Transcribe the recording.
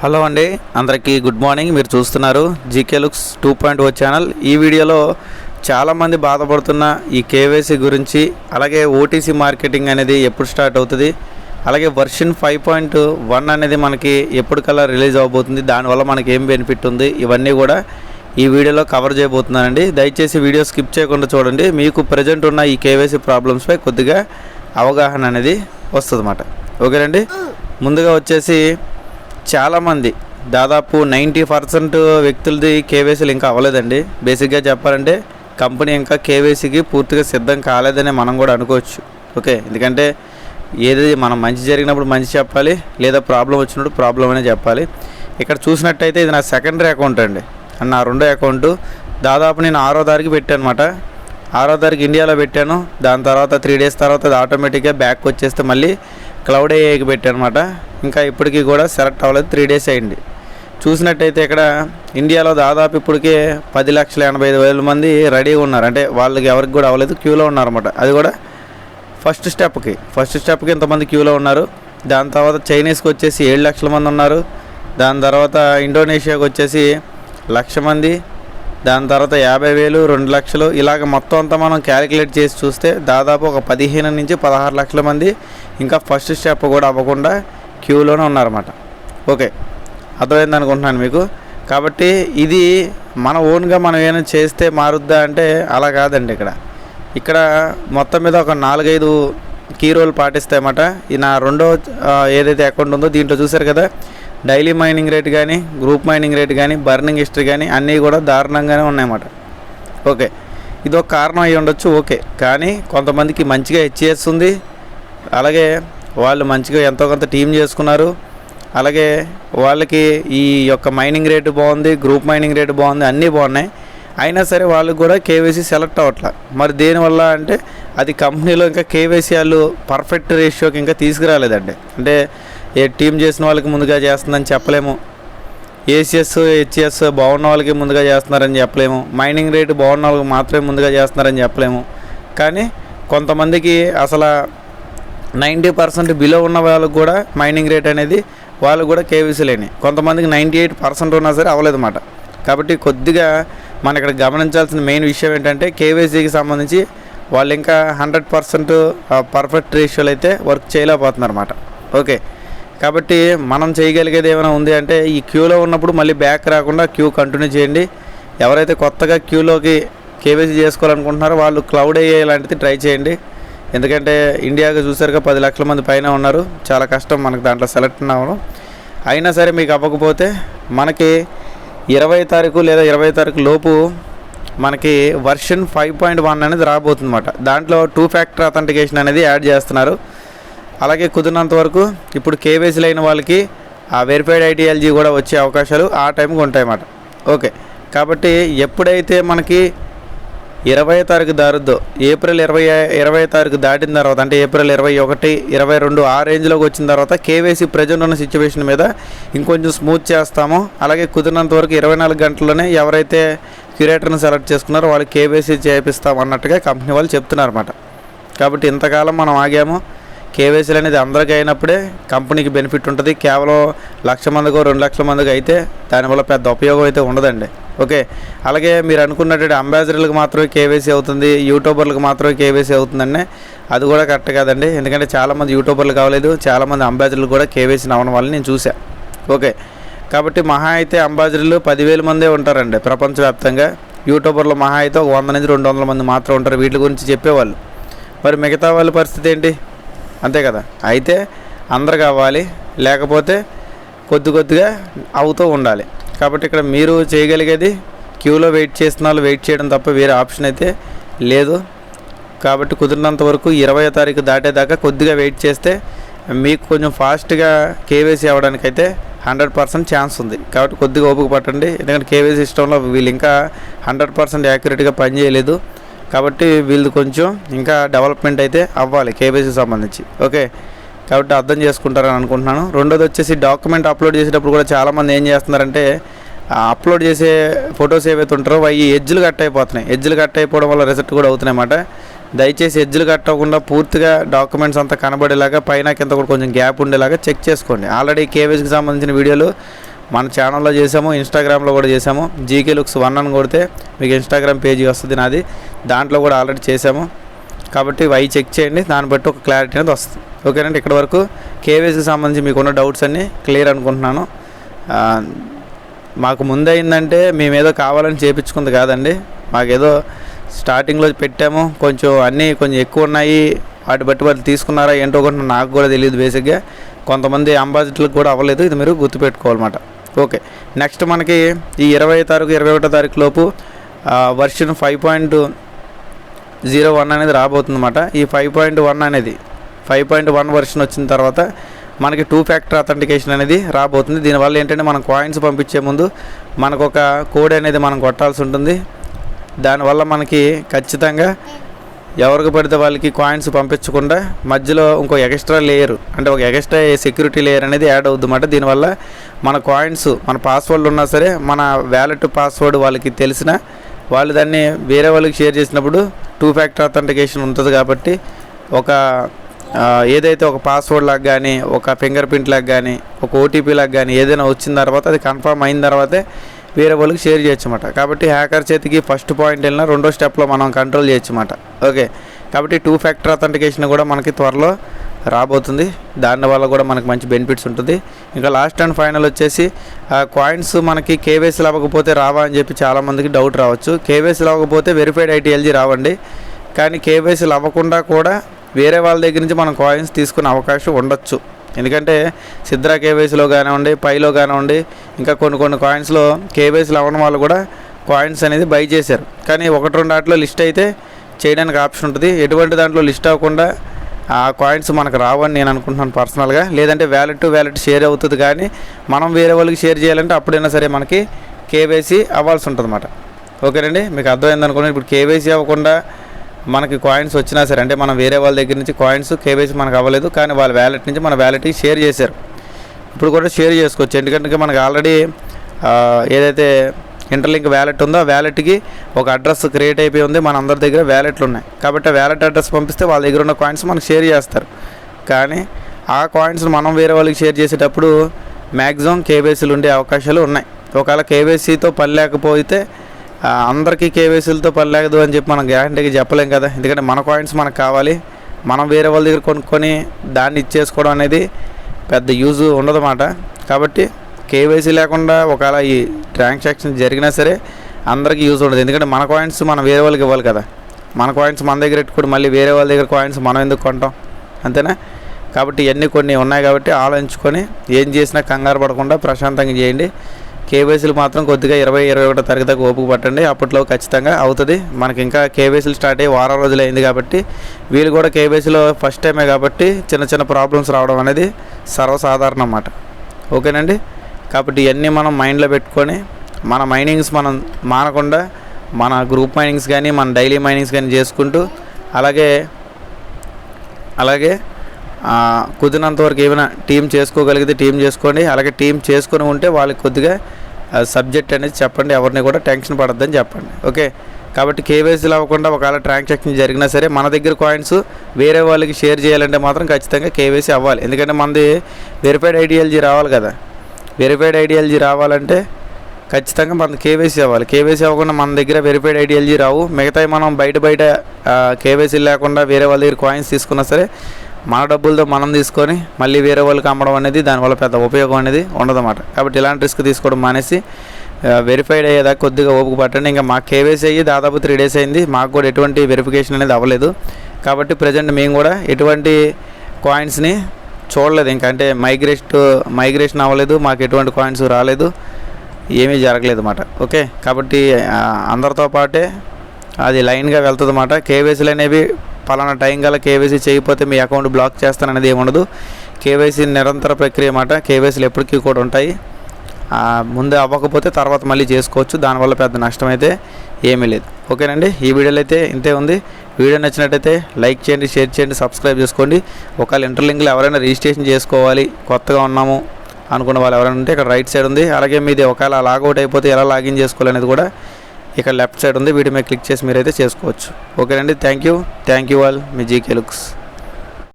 Hello అండి, అందరికీ good morning. మీరు చూస్తున్నారు జీకే లుక్స్ 2.0 ఛానల్. ఈ వీడియోలో చాలామంది బాధపడుతున్న ఈ కేవైసీ గురించి, అలాగే ఓటీసీ మార్కెటింగ్ అనేది ఎప్పుడు స్టార్ట్ అవుతుంది, అలాగే వర్షన్ 5.1 అనేది మనకి ఎప్పటికల్లా రిలీజ్ అవబోతుంది, దానివల్ల మనకి ఏం బెనిఫిట్ ఉంది, ఇవన్నీ కూడా ఈ వీడియోలో కవర్ చేయబోతున్నానండి. దయచేసి వీడియో స్కిప్ చేయకుండా చూడండి. మీకు ప్రజెంట్ ఉన్న ఈ కేవైసీ ప్రాబ్లమ్స్పై కొద్దిగా అవగాహన అనేది వస్తుంది అన్నమాట. ఓకేనండి. ముందుగా వచ్చేసి చాలామంది దాదాపు 90% వ్యక్తులది కేవైసీలు ఇంకా అవ్వలేదండి. బేసిక్గా చెప్పాలంటే కంపెనీ ఇంకా కేవైసీకి పూర్తిగా సిద్ధం కాలేదని మనం కూడా అనుకోవచ్చు. ఓకే, ఎందుకంటే ఏది మనం మంచి జరిగినప్పుడు మంచి చెప్పాలి, లేదా ప్రాబ్లం వచ్చినప్పుడు ప్రాబ్లం అనే చెప్పాలి. ఇక్కడ చూసినట్టయితే ఇది నా సెకండరీ అకౌంట్ అండి, నా రెండో అకౌంటు. దాదాపు నేను 6వ తారీఖు పెట్టాను అనమాట. 6వ తారీఖు ఇండియాలో పెట్టాను. దాని తర్వాత 3 డేస్ తర్వాత అది ఆటోమేటిక్గా బ్యాక్ వచ్చేస్తే మళ్ళీ క్లౌడ్ ఏఐకి పెట్టాను అనమాట. ఇంకా ఇప్పటికీ కూడా సెలెక్ట్ అవ్వలేదు, 3 డేస్ అయింది. చూసినట్టయితే ఇక్కడ ఇండియాలో దాదాపు ఇప్పటికే 10,85,000 మంది రెడీగా ఉన్నారు. అంటే వాళ్ళకి ఎవరికి కూడా అవ్వలేదు, క్యూలో ఉన్నారన్నమాట. అది కూడా ఫస్ట్ స్టెప్కి ఇంతమంది క్యూలో ఉన్నారు. దాని తర్వాత చైనీస్కి వచ్చేసి 7 లక్షల మంది ఉన్నారు. దాని తర్వాత ఇండోనేషియాకి వచ్చేసి 1,00,000 మంది. దాని తర్వాత 50,000, 2 లక్షలు, ఇలాగ మొత్తం అంతా మనం క్యాలిక్యులేట్ చేసి చూస్తే దాదాపు ఒక 15 నుంచి 16 లక్షల మంది ఇంకా ఫస్ట్ స్టెప్ కూడా అవ్వకుండా క్యూలోనే ఉన్నారన్నమాట. ఓకే, అర్థమైంది అనుకుంటున్నాను మీకు. కాబట్టి ఇది మన ఓన్గా మనం ఏమైనా చేస్తే మారుద్దా అంటే అలా కాదండి. ఇక్కడ మొత్తం మీద ఒక 4-5 కీ రోల్ పాటిస్తాయన్నమాట. ఈ నా రెండో ఏదైతే అకౌంట్ ఉందో దీంట్లో చూసారు కదా, డైలీ మైనింగ్ రేట్ కానీ, గ్రూప్ మైనింగ్ రేట్ కానీ, బర్నింగ్ హిస్టరీ కానీ అన్నీ కూడా దారుణంగానే ఉన్నాయన్నమాట. ఓకే, ఇది ఒక కారణం అయ్యి ఉండొచ్చు. ఓకే, కానీ కొంతమందికి మంచిగా హెచ్ఎస్ ఉంది, అలాగే వాళ్ళు మంచిగా ఎంతో కొంత టీం చేసుకున్నారు, అలాగే వాళ్ళకి ఈ యొక్క మైనింగ్ రేటు బాగుంది, గ్రూప్ మైనింగ్ రేటు బాగుంది, అన్నీ బాగున్నాయి. అయినా సరే వాళ్ళకి కూడా కేవైసీ సెలెక్ట్ అవ్వట్లా. మరి దేనివల్ల అంటే అది కంపెనీలో ఇంకా కేవైసీ వాళ్ళు పర్ఫెక్ట్ రేషియోకి ఇంకా తీసుకురాలేదండి. అంటే ఏ టీం చేసిన వాళ్ళకి ముందుగా చేస్తుందని చెప్పలేము, ఏసీఎస్ హెచ్ఎస్ బాగున్న వాళ్ళకి ముందుగా చేస్తున్నారని చెప్పలేము, మైనింగ్ రేటు బాగున్న వాళ్ళకి మాత్రమే ముందుగా చేస్తున్నారని చెప్పలేము. కానీ కొంతమందికి అసలు 90% బిలో ఉన్న వాళ్ళకి కూడా మైనింగ్ రేట్ అనేది వాళ్ళు కూడా కేవైసీ లేని, కొంతమందికి 98% ఉన్నా సరే అవ్వలేదన్నమాట. కాబట్టి కొద్దిగా మనం ఇక్కడ గమనించాల్సిన మెయిన్ విషయం ఏంటంటే కేవైసీకి సంబంధించి వాళ్ళు ఇంకా 100% పర్ఫెక్ట్ రేషియోలు అయితే వర్క్ చేయలేకపోతున్నారు అన్నమాట. ఓకే, కాబట్టి మనం చేయగలిగేది ఏమైనా ఉంది అంటే ఈ క్యూలో ఉన్నప్పుడు మళ్ళీ బ్యాక్ రాకుండా క్యూ కంటిన్యూ చేయండి. ఎవరైతే కొత్తగా క్యూలోకి కేవైసీ చేసుకోవాలనుకుంటున్నారో వాళ్ళు క్లౌడ్ ఏఐ లాంటిది ట్రై చేయండి. ఎందుకంటే ఇండియాకి చూసారుగా 10 లక్షల మంది పైన ఉన్నారు, చాలా కష్టం మనకు దాంట్లో సెలెక్ట్ అవ్వడం. అయినా సరే మీకు అవ్వకపోతే మనకి 20వ తారీఖు లేదా 20వ తారీఖు లోపు మనకి వర్షన్ 5.1 అనేది రాబోతుంది అన్నమాట. దాంట్లో 2 ఫ్యాక్టర్ అథెంటికేషన్ అనేది యాడ్ చేస్తున్నారు. అలాగే కుదిరినంత వరకు ఇప్పుడు కేవైసీ అయిన వాళ్ళకి ఆ వెరిఫైడ్ ఐడియాలజీ కూడా వచ్చే అవకాశాలు ఆ టైంకి ఉంటాయన్నమాట. ఓకే, కాబట్టి ఎప్పుడైతే మనకి 20వ తారీఖు దారుద్దో, ఏప్రిల్ 20వ తారీఖు దాటిన తర్వాత అంటే ఏప్రిల్ 21, 22 ఆ రేంజ్లోకి వచ్చిన తర్వాత కేవైసీ ప్రజెంట్ ఉన్న సిచ్యువేషన్ మీద ఇంకొంచెం స్మూత్ చేస్తాము. అలాగే కుదిరినంత వరకు 24 గంటల్లోనే ఎవరైతే క్యూరేటర్ని సెలెక్ట్ చేసుకున్నారో వాళ్ళకి కేవైసీ చేపిస్తాం అన్నట్టుగా కంపెనీ వాళ్ళు చెప్తున్నారన్నమాట. కాబట్టి ఇంతకాలం మనం ఆగాము. కేవైసీలు అనేది అందరికీ అయినప్పుడే కంపెనీకి బెనిఫిట్ ఉంటుంది. కేవలం 1,00,000 మందికో 2 లక్షల మందికి అయితే దానివల్ల పెద్ద ఉపయోగం అయితే ఉండదండి. ఓకే, అలాగే మీరు అనుకున్నట్టు అంబాసిడర్లకు మాత్రమే కేవైసీ అవుతుంది, యూట్యూబర్లకు మాత్రమే కేవైసీ అవుతుందండి, అది కూడా కరెక్ట్ కాదండి. ఎందుకంటే చాలామంది యూట్యూబర్లు కావలేదు, చాలామంది అంబాసిడర్లు కూడా కేవైసీ అవ్వడం వల్ల నేను చూశాను. ఓకే, కాబట్టి మహా అయితే అంబాసిడర్లు 10,000 మందే ఉంటారండి ప్రపంచవ్యాప్తంగా. యూట్యూబర్లు మహా అయితే 100 నుంచి 200 మంది మాత్రం ఉంటారు వీటి గురించి చెప్పేవాళ్ళు. మరి మిగతా వాళ్ళ పరిస్థితి ఏంటి? అంతే కదా. అయితే అందరు కావాలి, లేకపోతే కొద్దిగా అవుతూ ఉండాలి. కాబట్టి ఇక్కడ మీరు చేయగలిగేది క్యూలో వెయిట్ చేస్తున్న వాళ్ళు వెయిట్ చేయడం తప్ప వేరే ఆప్షన్ అయితే లేదు. కాబట్టి కుదిరినంత వరకు 20వ తారీఖు దాటేదాకా కొద్దిగా వెయిట్ చేస్తే మీకు కొంచెం ఫాస్ట్గా కేవైసీ అవ్వడానికైతే 100% ఛాన్స్ ఉంది. కాబట్టి కొద్దిగా ఓపిక పట్టండి. ఎందుకంటే కేవైసీ సిస్టంలో వీళ్ళు ఇంకా 100% యాక్యురేట్గా పనిచేయలేదు. కాబట్టి వీళ్ళు కొంచెం ఇంకా డెవలప్మెంట్ అయితే అవ్వాలి కేవైసీ సంబంధించి. ఓకే, కాబట్టి అర్థం చేసుకుంటారని అనుకుంటున్నాను. రెండోది వచ్చేసి డాక్యుమెంట్ అప్లోడ్ చేసేటప్పుడు కూడా చాలామంది ఏం చేస్తున్నారంటే అప్లోడ్ చేసే ఫొటోస్ ఏవైతే ఉంటారో అవి ఎడ్జ్లు కట్ అయిపోతున్నాయి. ఎడ్జ్లు కట్ అయిపోవడం వల్ల రిజెక్ట్ కూడా అవుతున్నాయి అన్నమాట. దయచేసి ఎడ్జ్లు కట్ అవ్వకుండా పూర్తిగా డాక్యుమెంట్స్ అంతా కనబడేలాగా పైన కింద కూడా కొంచెం గ్యాప్ ఉండేలాగా చెక్ చేసుకోండి. ఆల్రెడీ కేవైసీకి సంబంధించిన వీడియోలు మన ఛానల్లో చేసాము, ఇన్స్టాగ్రామ్లో కూడా చేసాము. జీకే లుక్స్ 1 అని కొడితే మీకు ఇన్స్టాగ్రామ్ పేజీ వస్తుంది నాది, దాంట్లో కూడా ఆల్రెడీ చేసాము. కాబట్టి అవి చెక్ చేయండి, దాన్ని బట్టి ఒక క్లారిటీ అనేది వస్తుంది. ఓకేనండి, ఇక్కడ వరకు కేవైసీకి సంబంధించి మీకున్న డౌట్స్ అన్నీ క్లియర్ అనుకుంటున్నాను. మాకు ముందైందంటే మేమేదో కావాలని చేయించుకుంది కాదండి, మాకేదో స్టార్టింగ్లో పెట్టాము, కొంచెం అన్నీ కొంచెం ఎక్కువ ఉన్నాయి, వాటి బట్టి వాళ్ళు తీసుకున్నారా ఏంటో కూడా నాకు కూడా తెలియదు. బేసిక్గా కొంతమంది అంబాసిడర్లకు కూడా అవ్వలేదు, ఇది మీరు గుర్తుపెట్టుకోవాలన్నమాట. ఓకే, నెక్స్ట్ మనకి ఈ 20 తారీఖు 21 తారీఖు లోపు వర్షన్ 5.01 అనేది రాబోతుందన్నమాట. ఈ 5.1 అనేది 5.1 వర్షన్ వచ్చిన తర్వాత మనకి 2 ఫ్యాక్టర్ అథెంటికేషన్ అనేది రాబోతుంది. దీనివల్ల ఏంటంటే మనం కాయిన్స్ పంపించే ముందు మనకు ఒక కోడ్ అనేది మనం కొట్టాల్సి ఉంటుంది. దానివల్ల మనకి ఖచ్చితంగా ఎవరికి పడితే వాళ్ళకి కాయిన్స్ పంపించకుండా మధ్యలో ఇంకో ఎక్స్ట్రా లేయర్, అంటే ఒక ఎక్స్ట్రా సెక్యూరిటీ లేయర్ అనేది యాడ్ అవుద్ది అన్నమాట. దీనివల్ల మన కాయిన్స్, మన పాస్వర్డ్లు ఉన్నా సరే, మన వ్యాలెట్ పాస్వర్డ్ వాళ్ళకి తెలిసిన వాళ్ళు దాన్ని వేరే వాళ్ళకి షేర్ చేసినప్పుడు 2 ఫ్యాక్టర్ అథెంటికేషన్ ఉంటుంది. కాబట్టి ఒక ఏదైతే ఒక పాస్వర్డ్ లాగా కానీ, ఒక ఫింగర్ ప్రింట్ లాగా కానీ, ఒక ఓటీపీ లాగా కానీ ఏదైనా వచ్చిన తర్వాత అది కన్ఫర్మ్ అయిన తర్వాతే వేరే వాళ్ళకి షేర్ చేయొచ్చు అన్నమాట. కాబట్టి హ్యాకర్ చేతికి ఫస్ట్ పాయింట్ వెళ్ళినా రెండో స్టెప్లో మనం కంట్రోల్ చేయొచ్చు అన్నమాట. ఓకే, కాబట్టి 2 ఫ్యాక్టర్ అథెంటికేషన్ కూడా మనకి త్వరలో రాబోతుంది. దానివల్ల కూడా మనకు మంచి బెనిఫిట్స్ ఉంటుంది. ఇంకా లాస్ట్ అండ్ ఫైనల్ వచ్చేసి కాయిన్స్ మనకి కేవైసీలు అవ్వకపోతే రావా అని చెప్పి చాలామందికి డౌట్ రావచ్చు. కేవైసీలు అవ్వకపోతే వెరిఫైడ్ ఐటీఎల్జీ రావండి, కానీ కేవైసీలు అవ్వకుండా కూడా వేరే వాళ్ళ దగ్గర నుంచి మనం కాయిన్స్ తీసుకునే అవకాశం ఉండొచ్చు. ఎందుకంటే సిద్రా కేవైసీలో కానివ్వండి, పైలో కానివ్వండి, ఇంకా కొన్ని కాయిన్స్లో కేవైసీలు అవ్వడం వాళ్ళు కూడా కాయిన్స్ అనేది బై చేశారు. కానీ 1-2 వాటిలో లిస్ట్ అయితే చేయడానికి ఆప్షన్ ఉంటుంది. ఎటువంటి దాంట్లో లిస్ట్ అవ్వకుండా ఆ కాయిన్స్ మనకు రావని నేను అనుకుంటున్నాను పర్సనల్గా. లేదంటే వ్యాలెట్ టు వ్యాలెట్ షేర్ అవుతుంది, కానీ మనం వేరే వాళ్ళకి షేర్ చేయాలంటే అప్పుడైనా సరే మనకి కేవైసీ అవ్వాల్సి ఉంటుంది అన్నమాట. ఓకేనండి, మీకు అర్థమైంది అనుకున్నాను. ఇప్పుడు కేవైసీ అవ్వకుండా మనకి కాయిన్స్ వచ్చినా సరే, అంటే మనం వేరే వాళ్ళ దగ్గర నుంచి కాయిన్స్ కేవైసీ మనకు అవ్వలేదు, కానీ వాళ్ళ వ్యాలెట్ నుంచి మన వ్యాలెట్కి షేర్ చేశారు. ఇప్పుడు కూడా షేర్ చేసుకోవచ్చు, ఎందుకంటే మనకు ఆల్రెడీ ఏదైతే ఇంటర్లింక్ వ్యాలెట్ ఉందో ఆ వ్యాలెట్కి ఒక అడ్రస్ క్రియేట్ అయిపోయి ఉంది, మన అందరి దగ్గర వ్యాలెట్లు ఉన్నాయి. కాబట్టి ఆ వ్యాలెట్ అడ్రస్ పంపిస్తే వాళ్ళ దగ్గర ఉన్న కాయిన్స్ మనకు షేర్ చేస్తారు. కానీ ఆ కాయిన్స్ మనం వేరే వాళ్ళకి షేర్ చేసేటప్పుడు మ్యాక్సిమం కేవైసీలు ఉండే అవకాశాలు ఉన్నాయి. ఒకవేళ కేవైసీతో పని లేకపోతే అందరికీ కేవైసీలతో పని లేకదు అని చెప్పి మనం గ్యారంటీగా చెప్పలేం కదా. ఎందుకంటే మన కాయిన్స్ మనకు కావాలి, మనం వేరే వాళ్ళ దగ్గర కొనుక్కొని దాన్ని ఇచ్చేసుకోవడం అనేది పెద్ద యూజ్ ఉండదన్నమాట. కాబట్టి కేవైసీ లేకుండా ఒకవేళ ఈ ట్రాన్సాక్షన్ జరిగినా సరే అందరికీ యూజ్ ఉండదు. ఎందుకంటే మన కాయిన్స్ మనం వేరే వాళ్ళకి ఇవ్వాలి కదా. మన కాయిన్స్ మన దగ్గర పెట్టుకుని మళ్ళీ వేరే వాళ్ళ దగ్గర కాయిన్స్ మనం ఎందుకు కొంటాం, అంతేనా? కాబట్టి ఇవన్నీ కొన్ని ఉన్నాయి. కాబట్టి ఆలోచించుకొని ఏం చేసినా కంగారు పడకుండా ప్రశాంతంగా చేయండి. కేవైసీలు మాత్రం కొద్దిగా 20-21 తారీఖు దాకా ఓపిక పట్టండి, అప్పట్లో ఖచ్చితంగా అవుతుంది. మనకి ఇంకా కేవైసీలు స్టార్ట్ అయ్యి వారం రోజులు అయింది కాబట్టి వీళ్ళు కూడా కేవైసీలో ఫస్ట్ టైమే కాబట్టి చిన్న ప్రాబ్లమ్స్ రావడం అనేది సర్వసాధారణం అన్నమాట. ఓకేనండి, కాబట్టి ఇవన్నీ మనం మైండ్లో పెట్టుకొని మన మైనింగ్స్ మనం మానకుండా మన గ్రూప్ మైనింగ్స్ కానీ మన డైలీ మైనింగ్స్ కానీ చేసుకుంటూ అలాగే కుదిరినంత వరకు ఏమైనా టీం చేసుకోగలిగితే టీం చేసుకోండి. అలాగే టీం చేసుకొని ఉంటే వాళ్ళకి కొద్దిగా సబ్జెక్ట్ అనేది చెప్పండి, ఎవరిని కూడా టెన్షన్ పడద్దని చెప్పండి. ఓకే, కాబట్టి కేవైసీలు అవ్వకుండా ఒకవేళ ట్రాన్సాక్షన్ జరిగినా సరే మన దగ్గర కాయిన్స్ వేరే వాళ్ళకి షేర్ చేయాలంటే మాత్రం ఖచ్చితంగా కేవైసీ అవ్వాలి. ఎందుకంటే మనది వెరిఫైడ్ ఐడిఎల్జీ రావాలి కదా. వెరిఫైడ్ ఐడిఎల్జీ రావాలంటే ఖచ్చితంగా మన కేవైసీ అవ్వాలి. కేవైసీ అవ్వకుండా మన దగ్గర వెరిఫైడ్ ఐడిఎల్జీ రావు. మిగతాయి మనం బయట కేవైసీ లేకుండా వేరే వాళ్ళ దగ్గర కాయిన్స్ తీసుకున్నా సరే మన డబ్బులతో మనం తీసుకొని మళ్ళీ వేరే వాళ్ళకి అమ్మడం అనేది దానివల్ల పెద్ద ఉపయోగం అనేది ఉండదన్నమాట. కాబట్టి ఇలాంటి రిస్క్ తీసుకోవడం మానేసి వెరిఫైడ్ అయ్యేదాకా కొద్దిగా ఓపిక పట్టండి. ఇంకా మాకు కేవైసీ అయ్యి దాదాపు 3 days అయింది, మాకు కూడా ఎటువంటి వెరిఫికేషన్ అనేది అవ్వలేదు. కాబట్టి ప్రజెంట్ మేము కూడా ఎటువంటి కాయిన్స్ని చూడలేదు. ఇంకా అంటే మైగ్రేషన్ అవ్వలేదు, మాకు ఎటువంటి కాయిన్స్ రాలేదు, ఏమీ జరగలేదు అన్నమాట. ఓకే, కాబట్టి అందరితో పాటే అది లైన్గా వెళ్తుంది అన్నమాట. కేవైసీలు అనేవి పలానా టైం గల కేవైసీ చేయకపోతే మీ అకౌంట్ బ్లాక్ చేస్తాననేది ఏముండదు. కేవైసీ నిరంతర ప్రక్రియ అన్నమాట. కేవైసీలు ఎప్పటికీ కూడా ఉంటాయి. ముందే అవ్వకపోతే తర్వాత మళ్ళీ చేసుకోవచ్చు, దానివల్ల పెద్ద నష్టం అయితే ఏమీ లేదు. ఓకేనండి, ఈ వీడియోలో అయితే ఇంతే ఉంది. వీడియో నచ్చినట్టయితే లైక్ చేయండి, షేర్ చేయండి, సబ్స్క్రైబ్ చేసుకోండి. ఒకవేళ ఇంటర్లింక్లో ఎవరైనా రిజిస్ట్రేషన్ చేసుకోవాలి, కొత్తగా ఉన్నాము అనుకున్న వాళ్ళు ఎవరైనా ఉంటే ఇక్కడ రైట్ సైడ్ ఉంది. అలాగే మీది ఒకవేళ లాగౌట్ అయిపోతే ఎలా లాగిన్ చేసుకోవాలనేది కూడా ఇక్కడ లెఫ్ట్ సైడ్ ఉంది. వీటి మీద క్లిక్ చేసి మీరైతే చేసుకోవచ్చు. ఓకేనండి, thank you all. Me GK looks.